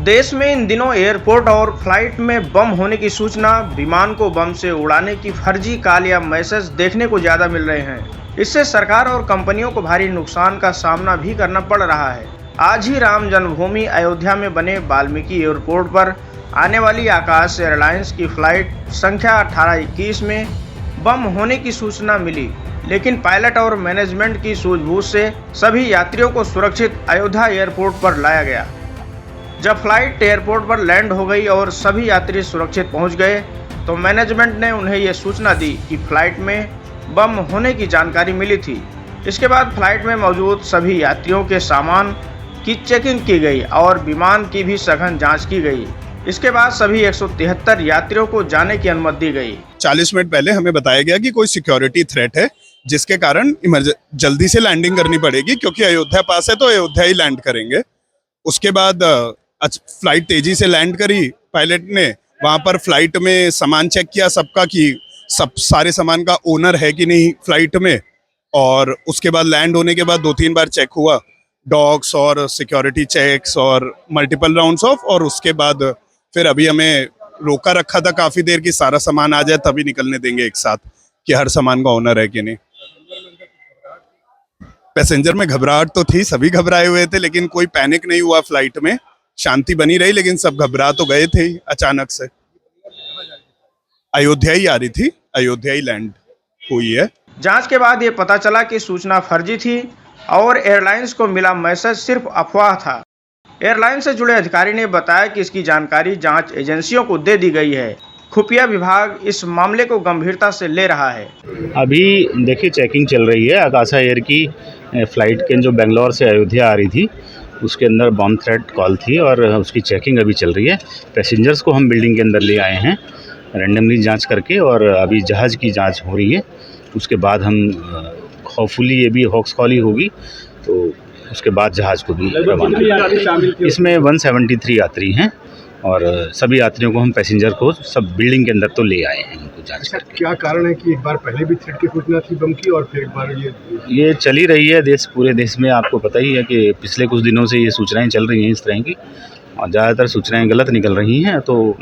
देश में इन दिनों एयरपोर्ट और फ्लाइट में बम होने की सूचना, विमान को बम से उड़ाने की फर्जी कॉल या मैसेज देखने को ज्यादा मिल रहे हैं। इससे सरकार और कंपनियों को भारी नुकसान का सामना भी करना पड़ रहा है। आज ही राम जन्मभूमि अयोध्या में बने वाल्मीकि एयरपोर्ट पर आने वाली आकाश एयरलाइंस की फ्लाइट संख्या 1821 में बम होने की सूचना मिली, लेकिन पायलट और मैनेजमेंट की सूझबूझ से सभी यात्रियों को सुरक्षित अयोध्या एयरपोर्ट पर लाया गया। जब फ्लाइट एयरपोर्ट पर लैंड हो गई और सभी यात्री सुरक्षित पहुंच गए, तो मैनेजमेंट ने उन्हें यह सूचना दी कि फ्लाइट में बम होने की जानकारी मिली थी। इसके बाद फ्लाइट में मौजूद सभी यात्रियों के सामान की चेकिंग की गई और विमान की भी सघन जांच की गई। इसके बाद सभी 173 यात्रियों को जाने की अनुमति दी गई। 40 मिनट पहले हमें बताया गया कि कोई सिक्योरिटी थ्रेट है, जिसके कारण जल्दी से लैंडिंग करनी पड़ेगी, क्योंकि अयोध्या पास है तो अयोध्या ही लैंड करेंगे। उसके बाद फ्लाइट तेजी से लैंड करी। पायलट ने वहां पर फ्लाइट में सामान चेक किया सबका, कि सब सारे सामान का ओनर है कि नहीं फ्लाइट में। और उसके बाद लैंड होने के बाद 2-3 बार चेक हुआ, डॉग्स और सिक्योरिटी चेक्स और मल्टीपल राउंड्स ऑफ। और उसके बाद फिर अभी हमें रोका रखा था काफी देर की सारा सामान आ जाए तभी निकलने देंगे एक साथ, कि हर सामान का ओनर है कि नहीं। पैसेंजर में घबराहट तो थी, सभी घबराए हुए थे, लेकिन कोई पैनिक नहीं हुआ। फ्लाइट में शांति बनी रही, लेकिन सब घबरा तो गए थे ही अचानक से। अयोध्या ही आ रही थी, अयोध्या ही लैंड हुई है। जांच के बाद ये पता चला कि सूचना फर्जी थी और एयरलाइंस को मिला मैसेज सिर्फ अफवाह था। एयरलाइन से जुड़े अधिकारी ने बताया कि इसकी जानकारी जांच एजेंसियों को दे दी गई है। खुफिया विभाग इस मामले को गंभीरता से ले रहा है। अभी देखिए चेकिंग चल रही है। आकाशा एयर की फ़्लाइट के जो बेंगलोर से अयोध्या आ रही थी, उसके अंदर बॉम्ब थ्रेट कॉल थी और उसकी चेकिंग अभी चल रही है। पैसेंजर्स को हम बिल्डिंग के अंदर ले आए हैं रैंडमली जांच करके, और अभी जहाज़ की जांच हो रही है। उसके बाद हम होपफुली ये भी हॉक्स कॉल ही होगी, तो उसके बाद जहाज़ को भी रवाना। इसमें 173 यात्री हैं और सभी यात्रियों को हम पैसेंजर को सब बिल्डिंग के अंदर तो ले आए हैं उनको जांच करके। क्या कारण है कि एक बार पहले भी थ्रेट की सूचना थी बम की, और फिर एक बार ये चली रही है पूरे देश में। आपको पता ही है कि पिछले कुछ दिनों से ये सूचनाएं चल रही हैं इस तरह की, और ज़्यादातर सूचनाएं गलत निकल रही हैं। तो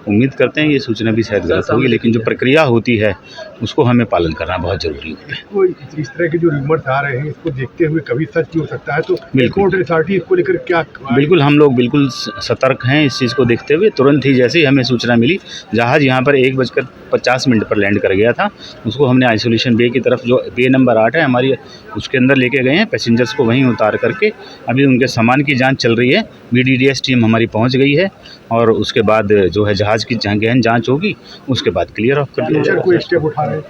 उम्मीद करते हैं ये सूचना भी शायद गलत होगी, लेकिन जो प्रक्रिया होती है उसको हमें पालन करना बहुत ज़रूरी होता है। इस तरह के जो रूमर्स आ रहे हैं, इसको देखते हुए कभी सच भी हो सकता है, तो बिल्कुल अथॉरिटी इसको लेकर क्या? बिल्कुल, हम लोग बिल्कुल सतर्क हैं इस चीज़ को देखते हुए। तुरंत ही जैसे ही हमें सूचना मिली, जहाज़ यहाँ पर 1:50 पर लैंड कर गया था, उसको हमने आइसोलेशन बे की तरफ, जो बे नंबर 8 है हमारी, उसके अंदर लेके गए हैं। पैसेंजर्स को वहीं उतार करके अभी उनके सामान की जाँच चल रही है। BDDS टीम हमारी पहुँच गई है, और उसके बाद जो है जहाज़ की गहन जांच होगी, उसके बाद क्लियर ऑफ कर दिया कोई स्टेप उठा रहे हैं?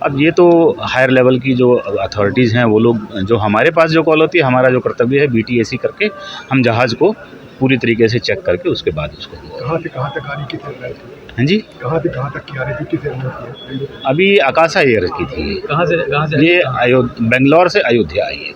अब ये तो हायर लेवल की जो अथॉरिटीज़ हैं वो लोग, जो हमारे पास जो कॉल होती है, हमारा जो कर्तव्य है BTAC करके हम जहाज़ को पूरी तरीके से चेक करके उसके बाद उसको। कहाँ से कहाँ तक आ रही, किस एयरलाइन थी? हाँ जी, कहाँ से कहाँ तक की आ रही थी, किस एयरलाइन थी? अभी आकाशा एयर की थी। कहाँ से? ये बेंगलोर से अयोध्या आई है।